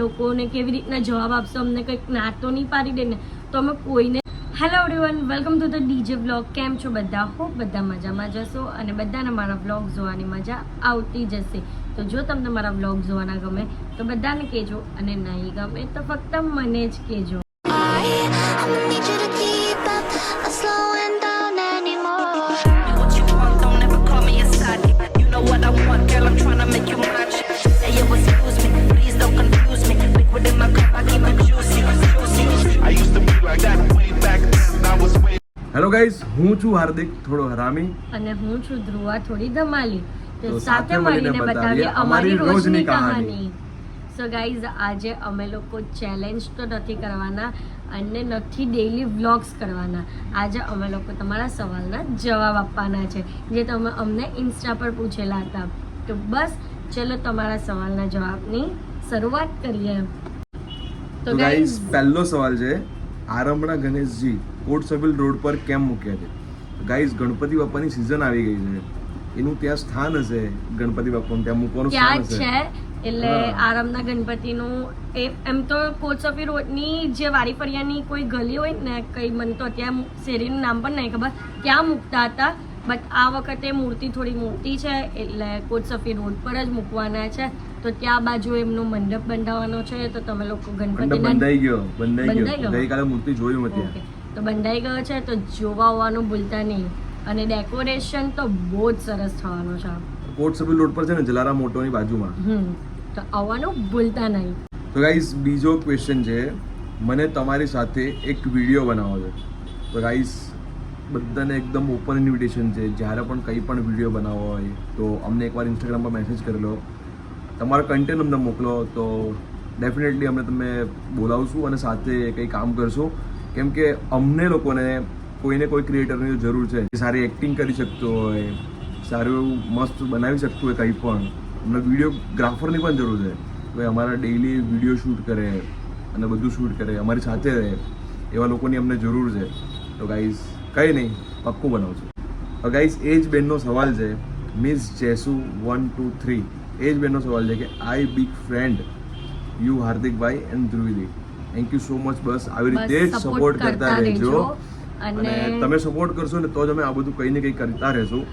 લોકોને કેવી રીતના જવાબ આપશો, અમને કંઈક ના તો નહીં પાડી દે ને, તો અમે કોઈને. Hello everyone, welcome to the DJ vlog. કેમ છો બધા? હોપ બધા મજામાં જશો અને બધાને મારા વ્લોગ જોવાની મજા આવતી જશે. તો જો તમને મારા વ્લોગ જોવાના ગમે તો બધાને કહેજો, અને નહીં ગમે તો ફક્ત મને જ કહેજો. હેલો ગાઈઝ, હું છું હાર્દિક, થોડો હરામી, અને હું છું ધ્રુવા, થોડી ધમાલી. તો તો સાથે મળીને બતાવીએ અમારી રોજની કહાની. સો ગાઈઝ, આજે અમે લોકો ચેલેન્જ તો નથી કરવાના અને નથી ડેઈલી વ્લોગ્સ કરવાના. આજે અમે લોકો તમારા સવાલના જવાબ આપવાના છે, જે તમે અમને ઇન્સ્ટા પર પૂછેલા હતા. તો બસ ચલો તમારા સવાલના જવાબની શરૂઆત કરીએ. તો ગાઈઝ, પહેલો સવાલ છે, આરંભના ગણેશજી કોટ સબિલ રોડ પર કેમ મૂક્યા છે? ગાઈઝ, ગણપતિ બાપાની સિઝન આવી ગઈ છે, એનું ત્યાં સ્થાન હશે, ગણપતિ બાપાનું ત્યાં મૂકવાનું સ્થાન હશે. એટલે આરંભના ગણપતિનું એમ તો કોટસફી રોડની જે વાડી ફળિયાની કોઈ ગલી હોય ને, કઈ મને તો ત્યાં શેરીનું નામ પણ નહીં ખબર, ત્યાં મૂકતા હતા. બટ આ વખતે મૂર્તિ થોડી મોટી છે, એટલે કોટસફી રોડ પર જ મૂકવાના છે. તો ત્યાં બાજુ એમનો મંડપ બંધાવવાનો છે. તો તમે લોકો ગણપતિ બંધાઈ ગયો ગઈકાલે મૂર્તિ જોયું હતી, તો બંધાઈ ગયો છે. તો જોવા આવવાનું ભૂલતા નહીં, અને ડેકોરેશન તો બહુ જ સરસ થવાનું છે. કોટ સબિલ રોડ પર છે ને, જલારામ મોટોની બાજુમાં. તો આવવાનું ભૂલતા નહીં. તો ગાઈઝ, બીજો ક્વેશ્ચન છે, મને તમારી સાથે એક વિડીયો બનાવવો છે. તો ગાઈઝ, બધાને એકદમ ઓપન ઇન્વિટેશન છે, જ્યારે પણ કંઈ પણ વિડીયો બનાવવો હોય તો અમને એકવાર ઇન્સ્ટાગ્રામ પર મેસેજ કરી લો, તમારો કન્ટેન્ટ અમને મોકલો, તો ડેફિનેટલી અમે તમને બોલાવશું અને સાથે કંઈ કામ કરશું. કેમ કે અમને લોકોને કોઈને કોઈ ક્રિએટરની જરૂર છે, સારી એક્ટિંગ કરી શકતો હોય, સારું એવું મસ્ત બનાવી શકતું હોય કંઈ પણ. અમને વિડીયોગ્રાફરની પણ જરૂર છે, ભાઈ અમારા ડેઈલી વિડીયો શૂટ કરે અને બધું શૂટ કરે, અમારી સાથે રહે, એવા લોકોની અમને જરૂર છે. તો ગાઈઝ, કંઈ નહીં, પક્કું બનાવશું. તો ગાઈઝ, એ જ બેનનો સવાલ છે, મિસ જેસુ 1 2 3, એ જ બેનનો સવાલ છે કે I big friend you Hardikbhai and Dhruvididi, thank you so much. બસ આવી રીતે જ સપોર્ટ કરતા રહેજો, અને તમે સપોર્ટ કરશો ને તો જ અમે આ બધું કંઈ ને કંઈ કરતા રહેશું.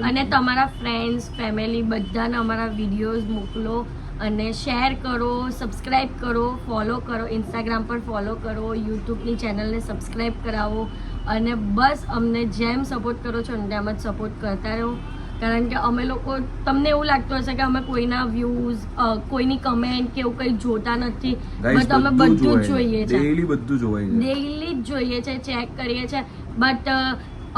અને તમારા ફ્રેન્ડ્સ, ફેમિલી બધાને અમારા વિડીયોઝ મોકલો અને શેર કરો, સબસ્ક્રાઈબ કરો, ફોલો કરો, ઇન્સ્ટાગ્રામ પર ફોલો કરો, યુટ્યુબની ચેનલને સબસ્ક્રાઈબ કરાવો, અને બસ અમને જેમ સપોર્ટ કરો છો ને તેમ જ સપોર્ટ કરતા રહો. કારણ કે અમે લોકો, તમને એવું લાગતું હશે કે અમે કોઈના વ્યૂઝ, કોઈની કમેન્ટ કે એવું કંઈ જોતા નથી, બટ અમે બધું જ જોઈએ છે, ડેઈલી બધું જોઈએ છે, ડેઈલી જ જોઈએ છે, ચેક કરીએ છીએ. બટ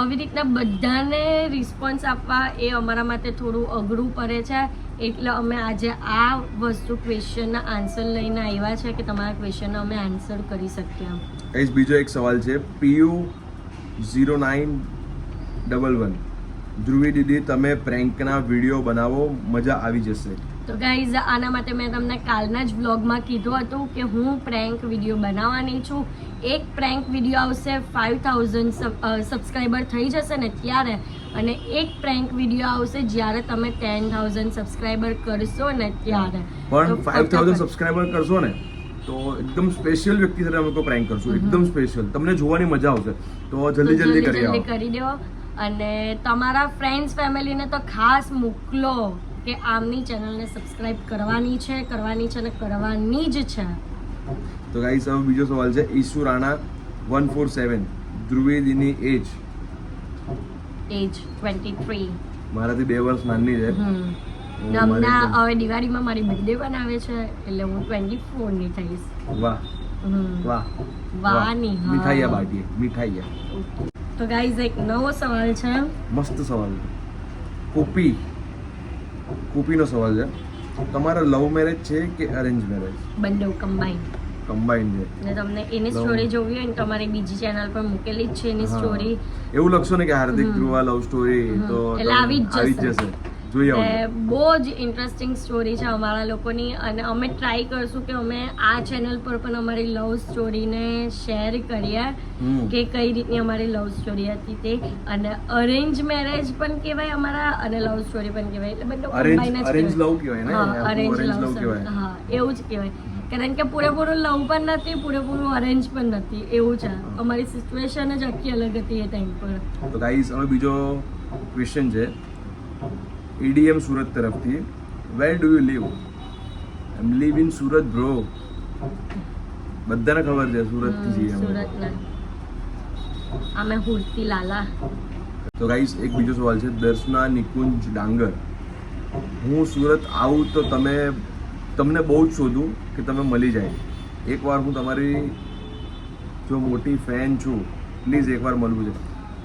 આવી રીતના બધાને રિસ્પોન્સ આપવા એ અમારા માટે થોડું અઘરું પડે છે. એટલે અમે આજે આ વસ્તુ ક્વેશ્ચનના આન્સર લઈને આવ્યા છે કે તમારા ક્વેશ્ચનનો અમે આન્સર કરી શકીએ. બીજો એક સવાલ છે, PU0911, ધ્રુવી દીદી તમે પ્રેન્કના વિડીયો બનાવો, મજા આવી જશે. તો ગાઈઝ, આના માટે મેં તમને કાલના જ વ્લોગમાં કીધું હતું કે હું પ્રેન્ક વિડીયો બનાવવાની છું. એક પ્રેન્ક વિડીયો આવશે 5000 સબસ્ક્રાઈબર થઈ જશે ને ત્યારે, અને એક પ્રેન્ક વિડીયો આવશે જ્યારે તમે 10000 સબસ્ક્રાઈબર કરશો ને ત્યારે. પણ 5000 સબસ્ક્રાઈબર કરશો ને તો એકદમ સ્પેશિયલ વ્યક્તિ સાથે અમે કોઈ પ્રેન્ક કરશું, એકદમ સ્પેશિયલ, તમને જોવાની મજા આવશે. તો જલ્દી કરી દો, અને તમારા ફ્રેન્ડ્સ, ફેમિલીને તો ખાસ મોકલો કે આમની ચેનલને સબસ્ક્રાઇબ કરવાની છે ને કરવાની જ છે. તો ગાઈસ, હવે બીજો સવાલ છે, ઈશુ રાણા 147, ધ્રુવીદીની એજ 23. મારાથી 2 વર્ષ નાની છે. હમણાં હવે દિવાળીમાં મારી બર્થડે પણ આવે છે, એટલે હું 24 ની થઈશ. વાહ વાહ વાહ ની મીઠાઈયા બાટીએ મીઠાઈયા. તો ગાઈઝ, એક નવો સવાલ છે, મસ્ત સવાલ છે, કોપીનો સવાલ છે, તમારા લવ મેરેજ છે કે અરેન્જ મેરેજ? બંને કમ્બાઈન છે. ને તમને એની સ્ટોરી જોવી હોય ને તમારી બીજી ચેનલ પર મૂકેલી જ છે એની સ્ટોરી. એવું લખશો ને કે હાર્દિક ધ્રુવા લવ સ્ટોરી, તો એટલે આવી જ જશે. જોઈ આવજો. બહુ જ ઇન્ટરેસ્ટિંગ સ્ટોરી છે અમારા લોકોની, અને અમે ટ્રાય કરશું કે અમે આ ચેનલ પર પણ અમારી લવ સ્ટોરીને શેર કરીએ કે કઈ રીતની અમારી લવ સ્ટોરી હતી તે. અને અરેન્જ મેરેજ પણ કહેવાય અમારા, અને લવ સ્ટોરી પણ કહેવાય, એટલે બધું કમ્બાઈન જ અરેન્જ લવ કહેવાય ને, અરેન્જ લવ, હા એવું જ કહેવાય. કારણ કે પૂરેપૂરું લવ પણ નથી, પૂરેપૂરું અરેન્જ પણ નથી, એવું છે. અમારી સિચ્યુએશન જ આખી અલગ હતી એ ટાઈમ પર. તો ગાઈઝ હવે બીજો ક્વેશ્ચન છે EDM સુરત તરફથી. Where do you live? I live in Surat bro. બધાને ખબર છે સુરતથી છીએ અમે. સુરતના અમે હુરતી લાલા. તો ગાઈઝ એક બીજો સવાલ છે દર્શના નિકુંજ ડાંગર. હું સુરત આવું તો તમને બહુ જ શોધું કે તમે મળી જાય. એકવાર હું તમારી જો મોટી ફેન છું, પ્લીઝ એકવાર મળવું છે.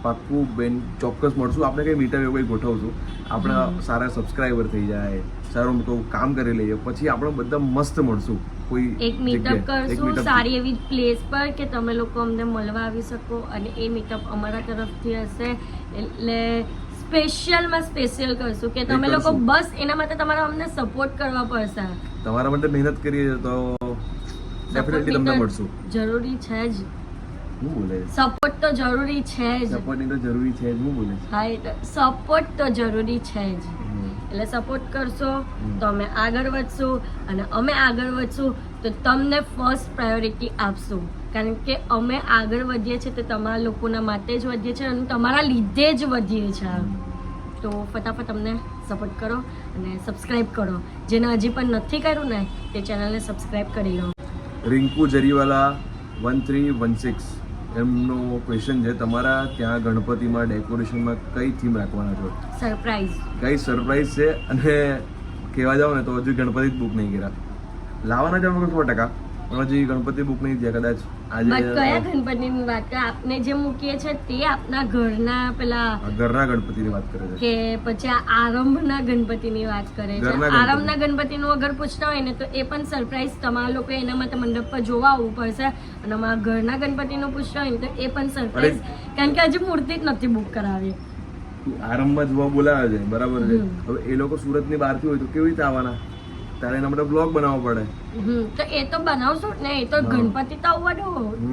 પાક્કું બેન, ચોક્કસ મળશું. આપણે કંઈ મીટઅપ એવું કંઈ ગોઠવશું. આપણા સારા સબસ્ક્રાઈબર થઈ જાય, સારું તો કામ કરી લઈએ, પછી આપણે બધા મસ્ત મળશું. કોઈ એક મીટઅપ કરશું સારી એવી પ્લેસ પર કે તમે લોકો અમને મળવા આવી શકો, અને એ મીટઅપ અમારા તરફથી હશે એટલે સ્પેશિયલ કરશું કે તમે લોકો બસ એના માટે તમારે અમને સપોર્ટ કરવા પડશે. તમારા માટે મહેનત કરીએ તો ડેફિનેટલી તમને મળશું. જરૂરી છે જ. હું બોલે સપોર્ટ તો જરૂરી છે જ. સપોર્ટની તો જરૂરી છે જ. હું બોલે હા, સપોર્ટ તો જરૂરી છે જ. એટલે સપોર્ટ કરશો તો અમે આગળ વધશું, અને અમે આગળ વધશું તો તમને ફર્સ્ટ પ્રાયોરિટી આપશું. કારણ કે અમે આગળ વધીએ છીએ તો તમારા લોકોના માટે જ વધીએ છીએ અને તમારા લીધે જ વધીએ છીએ. તો ફટાફટ અમને સપોર્ટ કરો અને સબસ્ક્રાઈબ કરો. જેને હજી પણ નથી કર્યું ને તે ચેનલને સબસ્ક્રાઈબ કરી લો. રિંકુ જરીવાલા 1316 એમનો ક્વેશ્ચન છે તમારા ત્યાં ગણપતિમાં ડેકોરેશનમાં કઈ થીમ રાખવાના છો? સરપ્રાઈઝ. કઈ સરપ્રાઈઝ છે, અને કહેવા જાવ ને તો હજુ ગણપતિ જ બુક નહીં કર્યા. લાવવાના છે અમે 100%, પણ હજી ગણપતિ બુક નહીં થયા. કદાચ બટ કયા ગણપતિની વાત કરે? આપને જે મૂકીએ છે તે આપના ઘરના ઘરના ગણપતિની વાત કરે છે કે પછી આરંભના ગણપતિની વાત કરે છે? આરંભના ગણપતિનું અગર પૂછતા હોય ને તો એ પણ સરપ્રાઈઝ તમારા લોકો એના માટે મંડપ પર જોવા આવવું પડશે. અને અમારા ઘરના ગણપતિનું પૂછતા હોય ને તો એ પણ સરપ્રાઈઝ, કારણ કે હજી મૂર્તિ જ નથી બુક કરાવી. આરંભમાં જોવા બોલાવે છે, બરાબર છે. હવે એ લોકો સુરતની બહારથી હોય તો કેવી રીતે આવવાના? ત્યારે એના માટે બ્લોગ બનાવવો પડે. તો એ તો બનાવશું ને. એ તો ગણપતિ તો આવવા દો,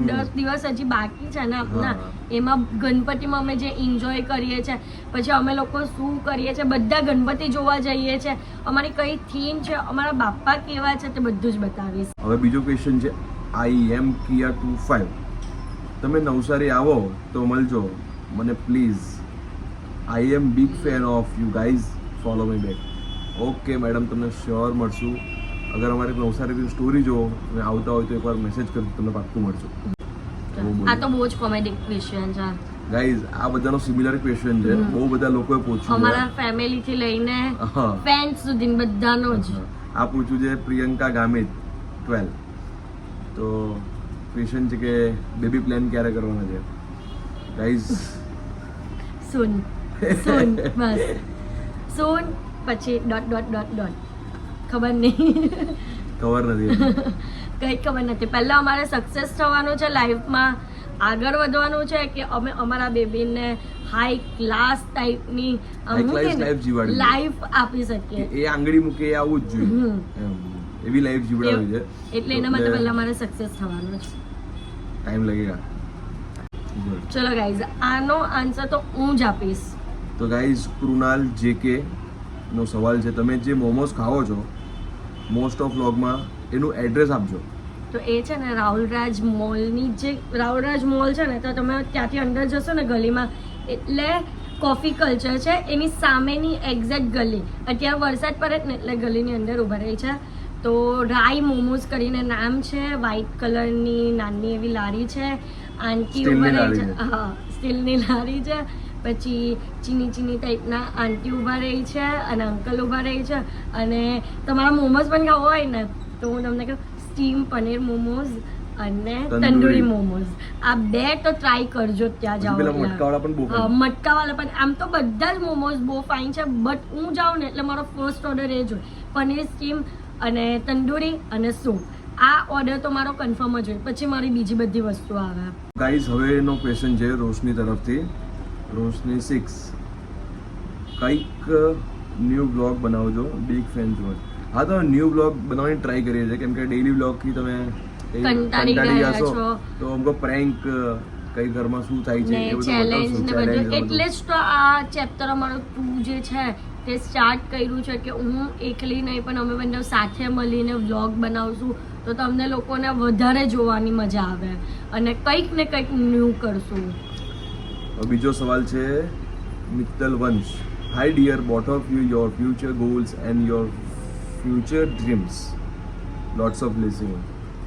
10 દિવસ હજી બાકી છે ને આપના. એમાં ગણપતિમાં અમે જે એન્જોય કરીએ છીએ, પછી અમે લોકો શું કરીએ છીએ, બધા ગણપતિ જોવા જઈએ છીએ, અમારી કઈ થીમ છે, અમારા બાપા કેવા છે, તે બધું જ બતાવીશ. હવે બીજો ક્વેશ્ચન છે IM Kia 25. તમે નવસારી આવો તો મળજો મને please. I am big fan of you guys, follow me back. Okay madam, તમને શ્યોર મળશું. અગર અમારે નવસારીની સ્ટોરી જો તમે આવતા હોય તો એકવાર મેસેજ કરજો, તમને પાક્કું મળશું. આ તો બહુ જ કોમેડી ક્વેશ્ચન છે ગાઈઝ. આ બધાનો સિમિલર ક્વેશ્ચન છે, બહુ બધા લોકોએ પૂછ્યું, અમારા ફેમિલી થી લઈને ફેન્સ સુધી બધાનો જ. આ પૂછ્યું છે પ્રિયંકા ગામિત 12. તો ક્વેશ્ચન છે કે બેબી પ્લાન ક્યારે કરવાના છે ગાઈઝ? સૂન બસ સૂન, પછી ... ખબર નહીં. ખબર નથી. કઈ ખબર નથી. પહેલા અમારે સક્સેસ થવાનું છે લાઈફમાં, આગળ વધવાનું છે કે અમે અમારા બેબીને હાઈ ક્લાસ ટાઈપની લાઈફ આપી શકીએ. એ આંગળી મૂકે એ આવું જ જોઈએ, એવી લાઈફ જીવડાવી છે. એટલે એના માટે પહેલા અમારે સક્સેસ થવાનું છે. ટાઈમ લાગેગા. ચલો ગાઈઝ, આનો આન્સર તો હું જ આપીશ. તો ગાઈઝ, કૃણાલ JK નો સવાલ છે, તમે જે મોમોસ ખાઓ છો મોસ્ટ ઓફ વ્લોગમાં એનું એડ્રેસ આપજો. તો એ છે ને રાહુલરાજ મોલની જે રાહુલરાજ મોલ છે ને, તો તમે ત્યાંથી અંદર જશો ને ગલીમાં, એટલે કોફી કલ્ચર છે એની સામેની એક્ઝેક્ટ ગલી. અત્યારે વરસાદ પડે ને એટલે ગલીની અંદર ઉભા રહી છે. તો રાઈ મોમોઝ કરીને નામ છે. વ્હાઈટ કલરની નાની એવી લારી છે. આંટી ઉભા રહી છે. હા, સ્ટીલની લારી છે. પછી ચીની ટાઈપના આંટી ઊભા રહી છે અને અંકલ ઊભા રહી છે. અને તમારા મોમોઝ પણ ખાવા હોય ને તો હું તમને કહું, સ્ટીમ પનીર મોમોઝ અને તંદૂરી મોમોઝ, આ બે તો ટ્રાય કરજો ત્યાં જાઓ. મટકાવાળા પણ આમ તો બધા જ મોમોઝ બહુ ફાઇન છે, બટ હું જાઉં ને એટલે મારો ફર્સ્ટ ઓર્ડર એ જ હોય, પનીર સ્ટીમ અને તંદૂરી અને સૂપ. આ ઓર્ડર તો મારો કન્ફર્મ જ હોય, પછી મારી બીજી બધી વસ્તુ આવે. ગાઈઝ, હવેનો ક્વેશ્ચન છે રોશની તરફથી. રોશની 6, કંઈક ન્યૂ બ્લોગ બનાવજો, બિગ ફેન છો. હા, તો ન્યૂ બ્લોગ બનાવવાની ટ્રાય કરીએ છીએ, કેમ કે ડેઈલી બ્લોગથી તમે કંટાળી જશો તો અમુક પ્રેન્ક કઈ ઘરમાં શું થાય છે એ બધું ચેલેન્જ ને બધું. એટલે જ તો આ ચેપ્ટર અમારો 2 જે છે તે સ્ટાર્ટ કર્યું છે કે હું એકલી નહીં પણ અમે બંને સાથે મળીને વ્લોગ બનાવશું, તો તમને લોકોને વધારે જોવાની મજા આવે અને કંઈક ને કંઈક ન્યૂ કરશું. બીજો સવાલ છે Mittal Vansh. Hi dear, both of you your future goals and your future dreams. Lots of blessing.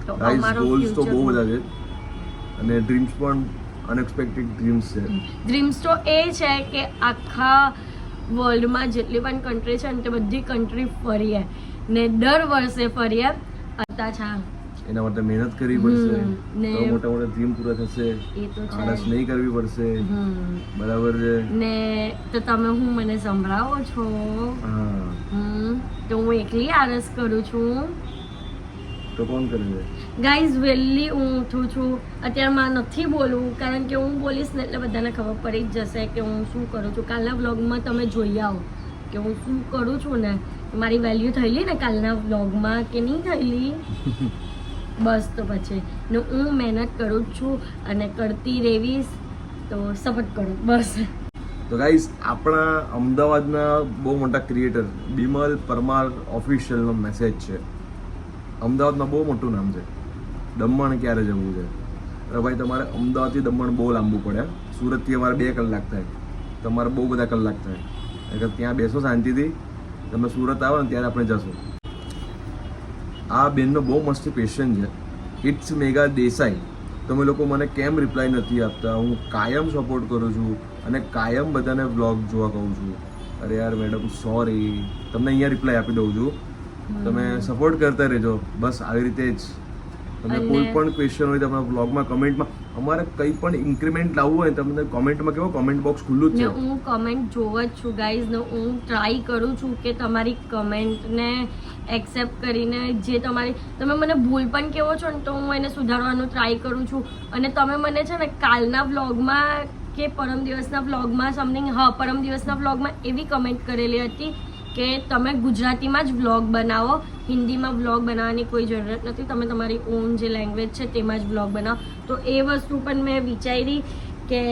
તો ગાઈસ, અમારો ગોલ્સ તો બહુ future બધા છે અને ડ્રીમ્સ પણ અનએક્સપેક્ટેડ ડ્રીમ્સ છે. ડ્રીમ્સ તો એ છે કે આખા વર્લ્ડમાં જેટલી પણ કન્ટ્રી છે ને તે બધી કન્ટ્રી ફરીએ ને દર વર્ષે ફરીએ. હતા છે એના માટે મહેનત કરવી પડશે, ને તો મોટા મોટા ડ્રીમ પૂરા થશે. એ તો છે આળસ નહીં કરવી પડશે. હમ. બરાબર છે. ને તો તમે હું મને સંભળાવો છો. હા, તો હું એકલી આળસ કરું છું. તો કોણ કરે છે? ગાઈઝ, વહેલી હું ઉઠું છું. અત્યારે મારે નથી બોલવું કારણ કે હું બોલીશ ને એટલે બધાને ખબર પડી જ જશે કે હું શું કરું છું. કાલના વ્લોગમાં તમે જોઈ આવો કે હું શું કરું છું ને. મારી વેલ્યુ થયેલી ને કાલના વ્લોગમાં કે નહીં થયેલી? બસ તો પછી ને હું મહેનત કરું જ છું અને કરતી રહેવીશ, તો સપોર્ટ કરો બસ. તો ગાઈસ, આપણા અમદાવાદના બહુ મોટા ક્રિએટર બિમલ પરમાર ઓફિશિયલનો મેસેજ છે. અમદાવાદમાં બહુ મોટું નામ છે. દમણ ક્યારે જવું છે? અરે ભાઈ, તમારે અમદાવાદથી દમણ બહુ લાંબુ પડે. સુરતથી અમારે 2 કલાક થાય, તમારે બહુ બધા કલાક થાય. એટલે ત્યાં બેસો શાંતિથી, તમે સુરત આવો ને ત્યારે આપણે જશું. આ બેનનો બહુ મસ્ત ક્વેશ્ચન છે. ઇટ્સ મેગા દેસાઈ. તમે લોકો મને કેમ રિપ્લાય નથી આપતા? હું કાયમ સપોર્ટ કરું છું અને કાયમ બધાને વ્લોગ જોવા કહું છું. અરે યાર મેડમ, સોરી. તમને અહીંયા રિપ્લાય આપી દઉં છું. તમે સપોર્ટ કરતા રહેજો બસ. આવી રીતે જ તમને કોઈ પણ ક્વેશ્ચન હોય તો આપણા બ્લોગમાં કમેન્ટમાં, અમારે કંઈ પણ ઇન્ક્રીમેન્ટ લાવવું હોય તમને કોમેન્ટમાં કેવો, કોમેન્ટ બોક્સ ખુલ્લું જ ને છે. હું કમેન્ટ જોવા જ છું ગાઈઝ, ને હું ટ્રાય કરું છું કે તમારી કમેન્ટને એક્સેપ્ટ કરીને જે તમે મને ભૂલ પણ કહો છો ને તો હું એને સુધારવાનું ટ્રાય કરું છું. અને તમે મને છે ને કાલના વ્લોગમાં કે પરમ દિવસના વ્લોગમાં પરમ દિવસના વ્લોગમાં એવી કમેન્ટ કરેલી હતી કે તમે ગુજરાતીમાં જ વ્લોગ બનાવો, હિન્દીમાં વ્લોગ બનાવવાની કોઈ જરૂરત નથી, તમે તમારી ઓન જે લેંગ્વેજ છે તેમાં જ વ્લોગ બનાવો. તો એ વસ્તુ પણ મેં વિચારી કે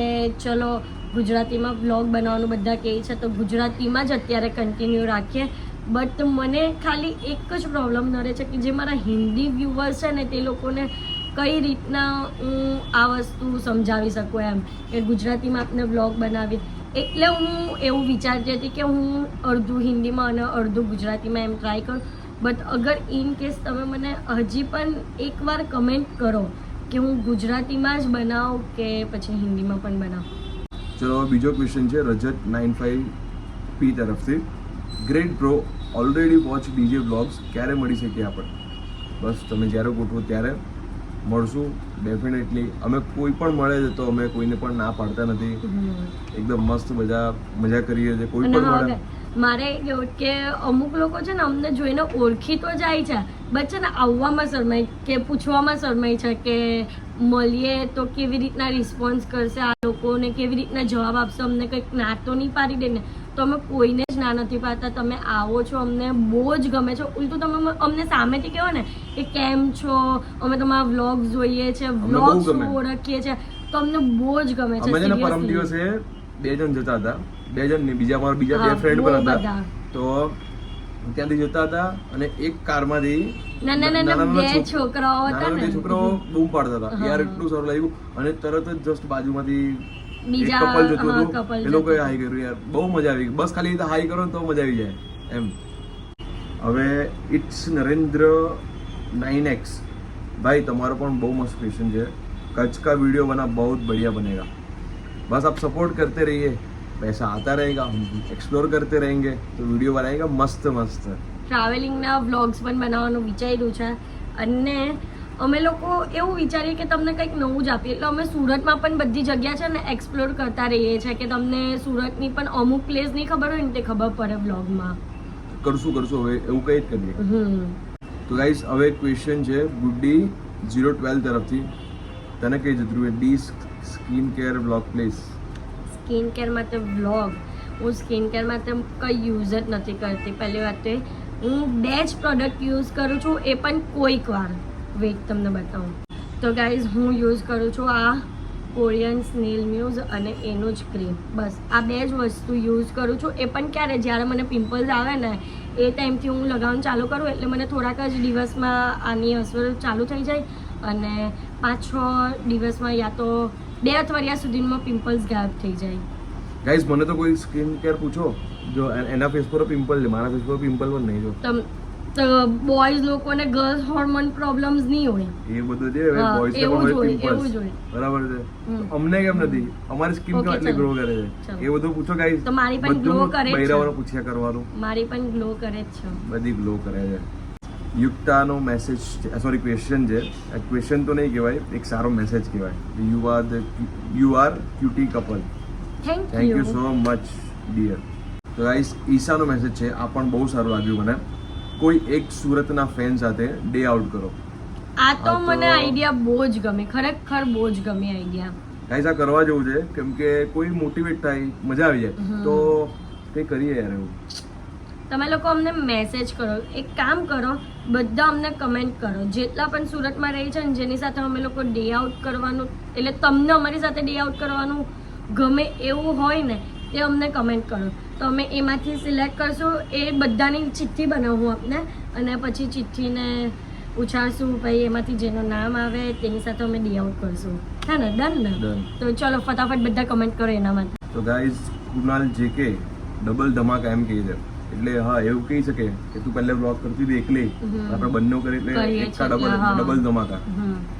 ચલો ગુજરાતીમાં વ્લોગ બનાવવાનું બધા કહે છે તો ગુજરાતીમાં જ અત્યારે કન્ટિન્યુ રાખીએ. બટ મને ખાલી એક જ પ્રોબ્લેમ નડે છે કે જે મારા હિન્દી વ્યુઅર્સ છે ને તે લોકોને કઈ રીતના હું આ વસ્તુ સમજાવી શકું એમ કે ગુજરાતીમાં આપણે વ્લોગ બનાવી. એટલે હું એવું વિચારતી હતી કે હું અડધું હિન્દીમાં અને અડધું ગુજરાતીમાં એમ ટ્રાય કરું. બટ અગર ઇન કેસ તમે મને હજી પણ એકવાર કમેન્ટ કરો કે હું ગુજરાતીમાં જ બનાવું કે પછી હિન્દીમાં પણ બનાવું. ચલો, બીજો ક્વેશ્ચન છે રજત 95P તરફથી. Great bro, already watch DJ vlogs. ક્યારે મળી શકીએ આપણે? બસ તમે જ્યારે ગોઠવો ત્યારે મળશું ડેફિનેટલી. અમે કોઈ પણ મળે છે તો અમે કોઈને પણ ના પાડતા નથી. એકદમ મસ્ત બધા મજા કરીએ છીએ. કોઈ પણ મળે. મારે કેવું કે અમુક લોકો છે ને અમને જોઈને ઓળખી તો જાય છે, બટ છે ને આવવામાં શરમાય કે પૂછવામાં શરમાય છે કે મળીએ તો કેવી રીતના રિસ્પોન્સ કરશે આ લોકોને, કેવી રીતના જવાબ આપશે, અમને કંઈક ના તો નહીં પાડી દે ને. તો અમે કોઈને જ ના નથી પાડતા. તમે આવો છો, અમને બહુ જ ગમે છે. ઉલટું તમે અમને સામેથી કહો ને કે કેમ છો, અમે તમારા વ્લોગ જોઈએ છે, વ્લોગ ઓળખીએ છીએ, તો અમને બહુ જ ગમે છે. અમે પરમ દિવસે 2 જણ જતા હતા, 2 જણ નહીં, બીજા 2 ફ્રેન્ડ પણ હતા. તો ત્યાંથી જતા હતા અને એક કારમાંથી નાના બે છોકરાઓ હતા ને, છોકરાઓ બૂમ પાડતા હતા. યાર એટલું સારું લાગ્યું. અને તરત જ જસ્ટ બાજુમાંથી બીજા કપલ જતું હતું, એ લોકોએ હાઈ કર્યું. યાર બહુ મજા આવી. બસ ખાલી હાઈ કરો ને તો મજા આવી જાય એમ. હવે ઇટ્સ નરેન્દ્ર 9X. ભાઈ, તમારો પણ બહુ મસ્ત ક્વેશ્ચન છે. कच का वीडियो बना बहुत बढ़िया बनेगा. बस आप सपोर्ट करते रहिए, पैसा आता रहेगा, हम एक्सप्लोर करते रहेंगे तो वीडियो बनाएगा મસ્ત મસ્ત. ટ્રાવેલિંગના વ્લોગ્સ પણ બનાવવાનું વિચાર્યું છે અને અમે લોકો એવું વિચારીએ કે તમને કંઈક નવું જ આપીએ. એટલે અમે સુરતમાં પણ બધી જગ્યા છે ને એક્સપ્લોર કરતા રહીએ છીએ કે તમને સુરતની પણ અમુક પ્લેસ નહીં ખબર હોય ને તે ખબર પડે વ્લોગમાં. કરશું હવે એવું કંઈ જ કરીએ. તો ગાઈસ, હવે ક્વેશ્ચન છે ગુડ્ડી 012 તરફથી. તને કઈ જતું હોય D skin care vlog please. Skin care માટે વ્લોગ હું સ્કિન કેર માટે કંઈ યુઝ જ નથી કરતી. પહેલી વાત તો હું 2 જ પ્રોડક્ટ યુઝ કરું છું, એ પણ કોઈક વાર. વેઇટ તમને બતાવું. તો ગાઈઝ, હું યુઝ કરું છું આ કોરિયન સ્નેલ મ્યુઝ અને એનું જ ક્રીમ. બસ આ 2 જ વસ્તુ યુઝ કરું છું. એ પણ ક્યારે જ્યારે મને પિમ્પલ્સ આવે ને એ ટાઈમથી હું લગાવવાનું ચાલુ કરું એટલે મને થોડાક જ દિવસમાં આની અસર ચાલુ થઈ જાય અને 5-6 દિવસમાં યા તો 2 અઠવાડિયા સુધીમાં પિમ્પલ્સ ગાયબ થઈ જાય. ગાઈઝ મને તો કોઈ સ્કિન કેર પૂછો, જો એના ફેસ પર પિમ્પલ છે, મારા ફેસ પર પિમ્પલ પણ નહીં. જો બોયઝ લોકોને ગર્લ્સ હોર્મોન પ્રોબ્લેમ્સ નહીં હોય, એ બધું છે બોયઝ ને પણ હોય પિમ્પલ્સ, બરાબર છે. અમને કેમ નથી? અમારી સ્કિન કેમ એટલી ગ્રો કરે છે એ બધું પૂછો ગાઈઝ. તો મારી પણ ગ્લો કરે છે, બૈરાઓને પૂછ્યા કરવાનું. મારી પણ ગ્લો કરે જ છે, બધી ગ્લો કરે છે. યુક્તાનો મેસેજ, સોરી ક્વેશ્ચન છે. આ ક્વેશ્ચન તો નહીં કહેવાય, એક સારો મેસેજ કહેવાય. You are cutie couple. Thank thank you you so much dear. તો ગાઈસ ઈશાનો મેસેજ છે, આ પણ બહુ સારું લાગ્યું મને. કોઈ એક સુરતના ફેન સાથે ડે આઉટ કરો. આ તો મને આઈડિયા બહુ જ ગમે, ખરેખર બહુ જ ગમે આઈડિયા. ગાઈસ આ કરવા જેવું છે, કેમ કે કોઈ મોટિવેટ થાય, મજા આવી જાય, તો કંઈ કરીએ યાર એવું. તમે લોકો અમને મેસેજ કરો, એક કામ કરો, બધા અમને કમેન્ટ કરો, જેટલા પણ સુરતમાં રહી છે ને જેની સાથે અમે લોકો ડે આઉટ કરવાનું, એટલે તમને અમારી સાથે ડે આઉટ કરવાનું ગમે એવું હોય ને તે અમને કમેન્ટ કરો, તો અમે એમાંથી સિલેક્ટ કરશું. એ બધાની ચિઠ્ઠી બનાવું આપને અને પછી ચિઠ્ઠીને ઉછાળશું, ભાઈ એમાંથી જેનું નામ આવે તેની સાથે અમે ડે આઉટ કરશું. હે ને? ડન ને? તો ચલો ફટાફટ બધા કમેન્ટ કરો એના માટે. તો ગાઈઝ કુનાલ જેકે ડબલ ધમાકા એમ કહે છે, એટલે હા એવું કહી શકે કે તું પહેલે બ્લોગ કરતી હતી એકલી, આપણે બંને કરી એટલે એકા ડબલ ધમાકા.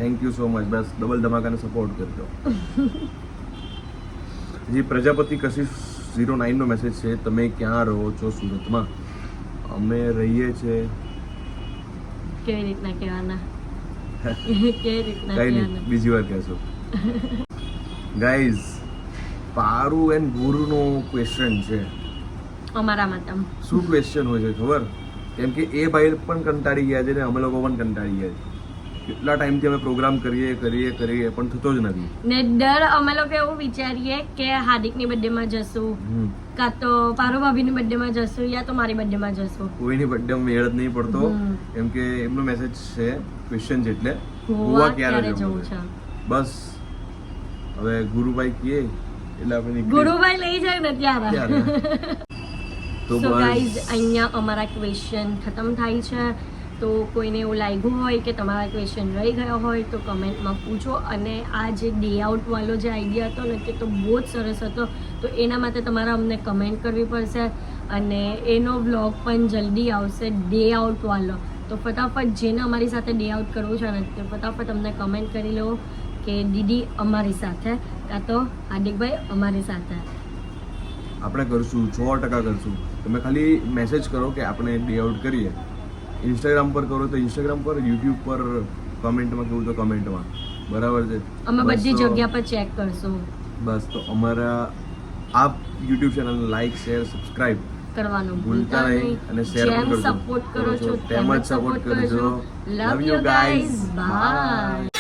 Thank you so much. બસ ડબલ ધમાકાને સપોર્ટ કરજો. જે પ્રજાપતિ કશિશ 09 નો મેસેજ છે, તમે ક્યાં રહો છો? સુરતમાં. અમે રહીએ છીએ. કેવી રીતના કહેવાના? કેવી રીતના કઈ નહીં, કહેવાના? બીજી વાર કહેશો. ગાઈઝ પારુ એન્ડ ગુરુનો ક્વેશ્ચન છે. અમારા માટે શું ક્વેશ્ચન હોય છે ખબર? કેમ કે એ ભાઈ પણ કંટાળી ગયા છે ને અમે લોકો પણ કંટાળી ગયા છે. કેટલા ટાઈમથી અમે પ્રોગ્રામ કરીએ પણ થતો જ નથી. ને દર અમે લોકો એવું વિચારીએ કે હાર્દિકની બર્થડે માં જશું, કાં તો પારુ ભાભીની બર્થડે માં જશું, યા તો મારી બર્થડે માં જશું. કોઈની બર્થડે મેળ જ નહીં પડતો, કેમ કે એમનો મેસેજ છે, ક્વેશ્ચન છે, એટલે ગોવા ક્યારે જવું છે. બસ હવે ગુરુભાઈ કહે એટલે આપણે ગુરુભાઈ લઈ જાય ને ત્યારે. તો ગાઈઝ અહીંયા અમારા ક્વેશ્ચન ખતમ થાય છે. તો કોઈને એવું લાગ્યું હોય કે તમારા ક્વેશ્ચન રહી ગયા હોય તો કમેન્ટમાં પૂછો. અને આ જે ડે આઉટ વાળો જે આઈડિયા હતો ને તે તો બહુ જ સરસ હતો, તો એના માટે તમારે અમને કમેન્ટ કરવી પડશે અને એનો બ્લોગ પણ જલ્દી આવશે ડે આઉટ વાળો. તો ફટાફટ જેને અમારી સાથે ડે આઉટ કરવું છે ને તે ફટાફટ અમને કમેન્ટ કરી લો કે દીદી અમારી સાથે, કાં તો હાર્દિકભાઈ અમારી સાથે. આપણે કરશું, 100% કરશું. તમે ખાલી મેસેજ કરો કે આપણે ડે આઉટ કરીએ. ઇન્સ્ટાગ્રામ પર કરો તો ઇન્સ્ટાગ્રામ પર, યુટ્યુબ પર કમેન્ટમાં કહું તો કમેન્ટમાં, બરાબર છે? અમે બધી જગ્યા પર ચેક કરશું. બસ તો અમારા આપ YouTube channel like, share, subscribe કરવાનું ભૂલતા નહીં અને શેર પણ કરજો. સપોર્ટ કરો છો તેમ જ સપોર્ટ કરજો. Love you guys, by.